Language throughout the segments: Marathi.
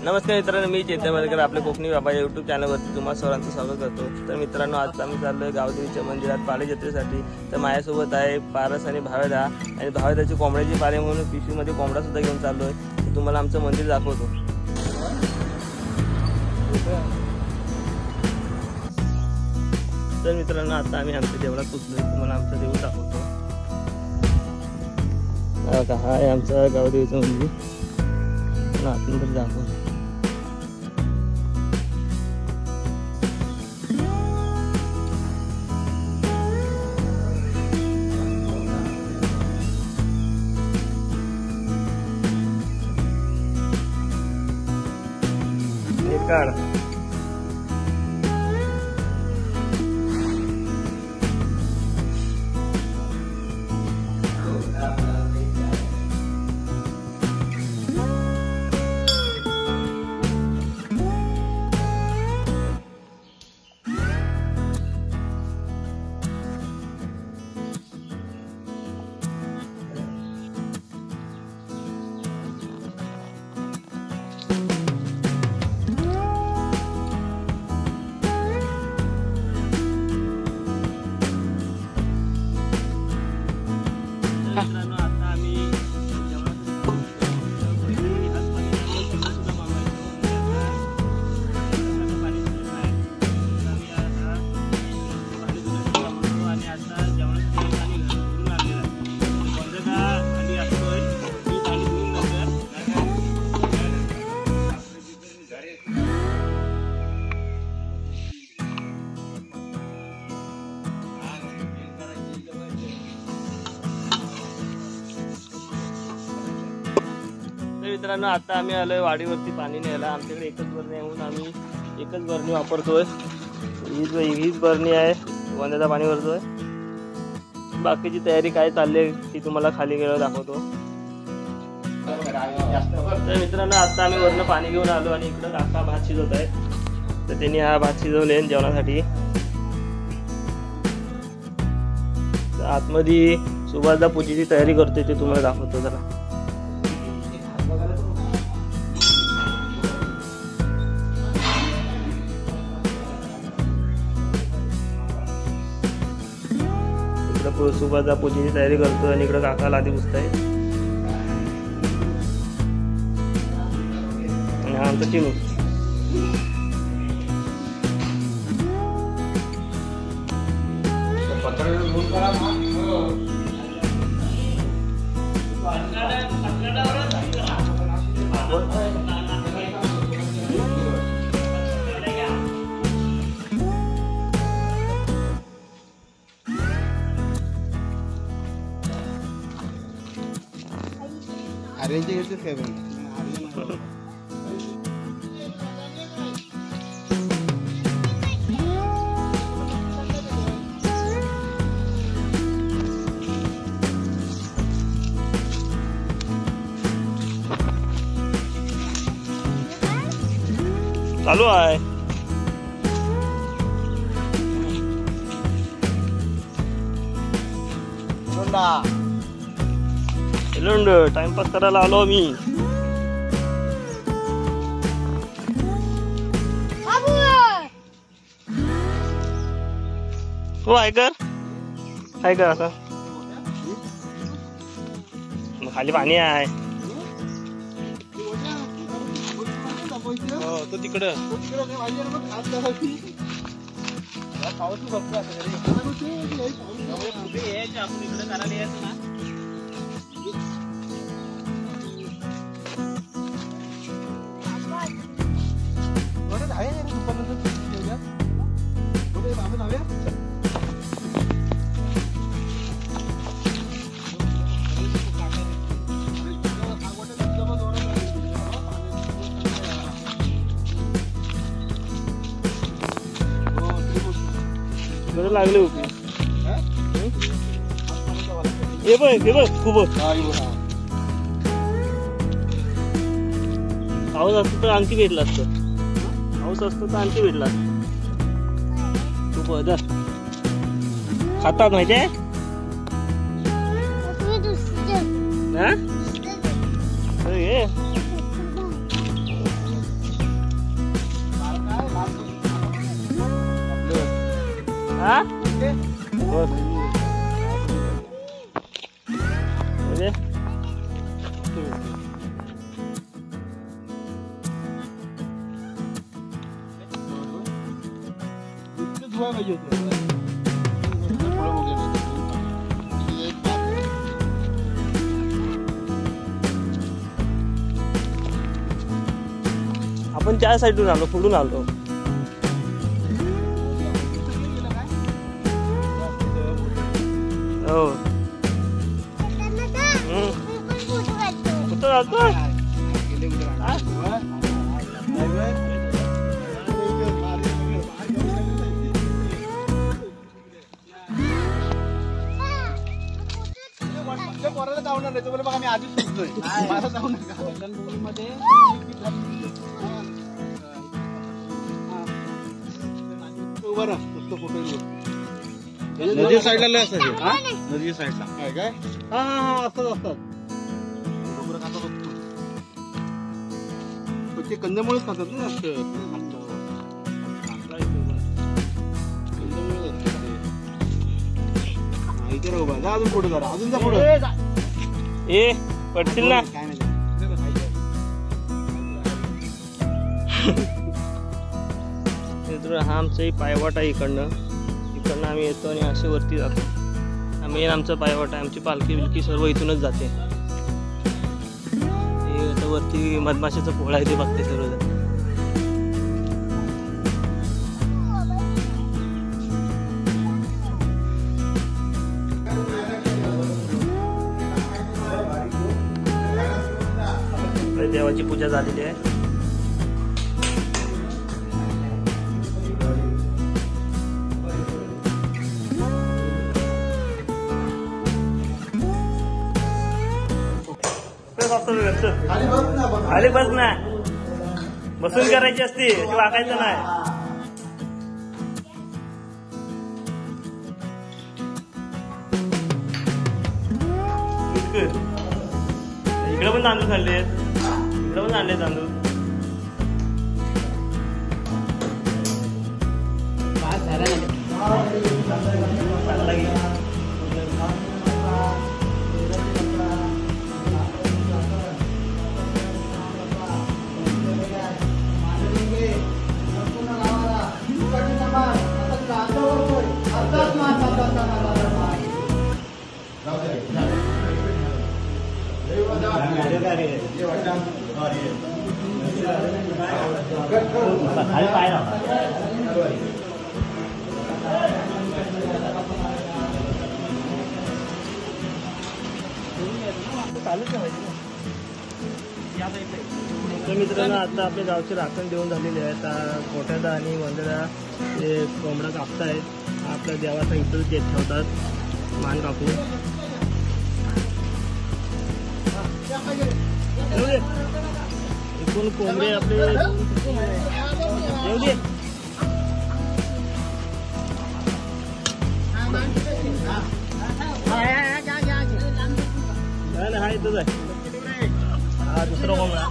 नमस्कार मित्रांनो, मी चेतन मधेकर आपल्या कोकणी बाबा या यूट्यूब चॅनलवरती तुम्हाला सर्वांचं स्वागत करतो। तर मित्रांनो, आज आम्ही चाललोय गावदेवीच्या मंदिरात पाले जत्रेसाठी। तर माझ्यासोबत आहे पारस आणि भावेदा, आणि भावेदाची कोंबड्याची पाले म्हणून पिशवीमध्ये कोंबडा सुद्धा घेऊन चाललोय। तर तुम्हाला आमचं मंदिर दाखवतो। तर मित्रांनो, आता आम्ही आमच्या देवळात पोहोचलोय, तुम्हाला आमचं देऊळ दाखवतो। हा आहे आमचं गावदेवीचं मंदिर, आतमध्ये दाखवतो। काढ मित्रांनो, आता आम्ही आलोय वाडीवरती पाणी न्यायला। आमच्याकडे एकच बरणी आहे म्हणून आम्ही एकच बरणी वापरतोय। हीच बरणी आहे, वंद्याचा पाणी भरतोय। बाकीची तयारी काय चालली आहे ती तुम्हाला खाली गेल्यावर दाखवतो। तर मित्रांनो, आता आम्ही वरनं पाणी घेऊन आलो आणि इकडं काका भात शिजवत आहे। तर त्यांनी हा भात शिजवले जेवणासाठी। आतमध्ये सुभाषदा पूजेची तयारी करते, ते तुम्हाला दाखवतो जरा। सुभाषदा पूजेची तयारी करतोय आणि इकडे काका लादी पुसताय आणि हा आमचा चिनू। चालू आहे टाइमपास करायला आलो मी। हो ऐकर आता खाली पाणी आहे। तो तिकडं आपण इकडे करायला यायचं ना। लागले होते हे बघ खूप पाऊस असतो तर आणखी भेटला असतं। पाऊस असतो तर आणखी भेटला खूप खातात माहिती आहे। हा आपण त्या साईडून आलो, पुढून आलो. हो कुठं जातो? बघा मी आधीच सुटतोय मला जाऊ नका. नदी साईडला लय असायचे. नदी साईडला काय काय हा हा हा असतात असतात. ते कंदमुळेच खातात ना जास्त. इथे राहू बा. जा अजून पुढे जरा. अजून जा पुढे. ए पडशील ना. काय नाही हा आमचाही पायवाट आहे. इकडनं आम्ही येतो आणि असे वरती जातो. आम्ही आमचा पायवाट आहे. आमची पालखी बिलकी सर्व इथूनच जाते. हे आता वरती मधमाशाचा पोळा आहे ते बघते सर्वजण. देवाची पूजा झालेली आहे. खाली बस ना. बसून करायची असती, वाकायचं नाही. इकडे पण तांदूळ खाल्ले. इकडे पण आणले तांदूळ. तर मित्रांनो आता आपल्या गावचे राखण देऊन झालेले आहेत. मोठ्यादा आणि वंददा ते कोंबडा कापतायत. आपल्या देवाचा इथंच देत ठेवतात मान कापून. एकूण कोंबडे आपले येऊ दे. हा इथंच आहे. हा दुसरा कोंबडा.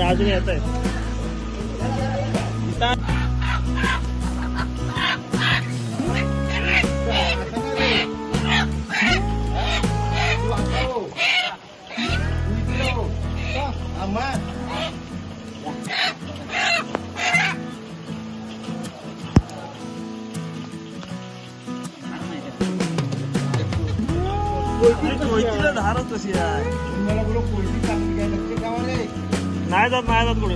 अजून येत आहे. धारच तशी आहे. नाही जात पुढे.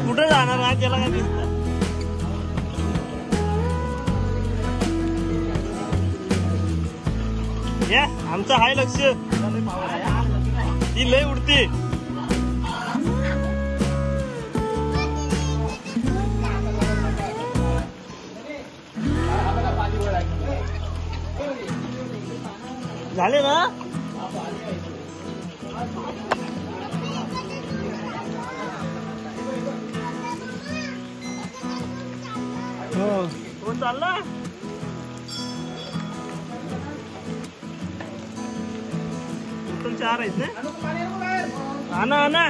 कुठे जाणार नाही त्याला काय दिसत. आमचं हाय लक्ष. ती लय उडते. झाले ना. कोण चालला टोटल 4 आहेत ना आणा आणा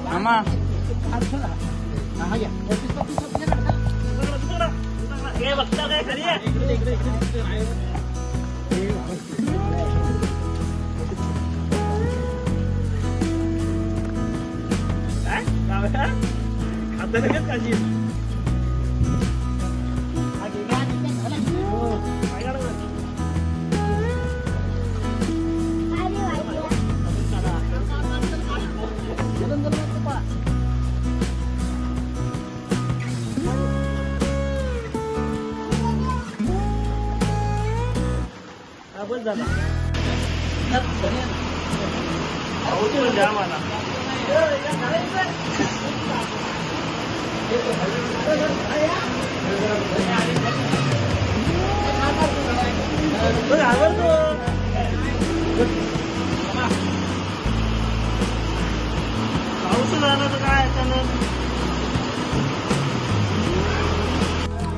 मामा हे बघता काय खरी आहे खाता लगेच काशी बस झाला द्या मला पाऊस झाला तर काय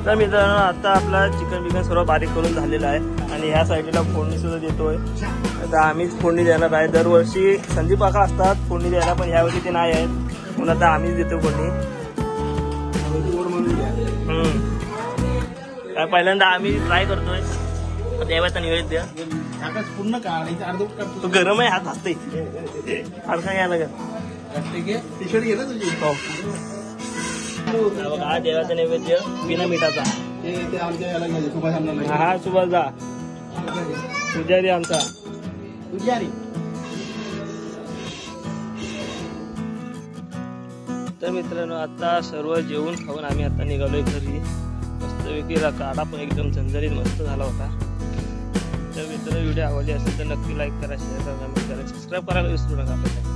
तर मित्रांनो आता आपला चिकन बिकन सर्व बारीक करून झालेला आहे आणि ह्या साईडला फोडणी सुद्धा देतोय. आता आम्हीच फोडणी देणार आहे. दरवर्षी संदीप काका असतात फोडणी द्यायला पण ह्यावर्षी ते नाही आहेत म्हणून आता आम्हीच देतो फोडणी. काय पहिल्यांदा आम्ही ट्राय करतोय देवाचा नैवेद्य पूर्ण काढायचं तो गरम आहे हात असते फारसा घ्यायला लागेल. टी शर्ट घे ना तुझी हा देवाचा नैवेद्य बिना मिठाचा. ते आमच्या याला गेले सुभाष आमला हा सुभाष जा पुजारी आमचा पुजारी. तर मित्रांनो आता सर्व जेवून खाऊन आम्ही आता निघालोय घरी. मस्तपैकी काढा पण एकदम झणझणीत मस्त झाला होता. तर मित्रांनो व्हिडिओ आवडली असेल तर नक्की लाईक करा शेअर करा कमेंट करा सबस्क्राईब करायला विसरू नका.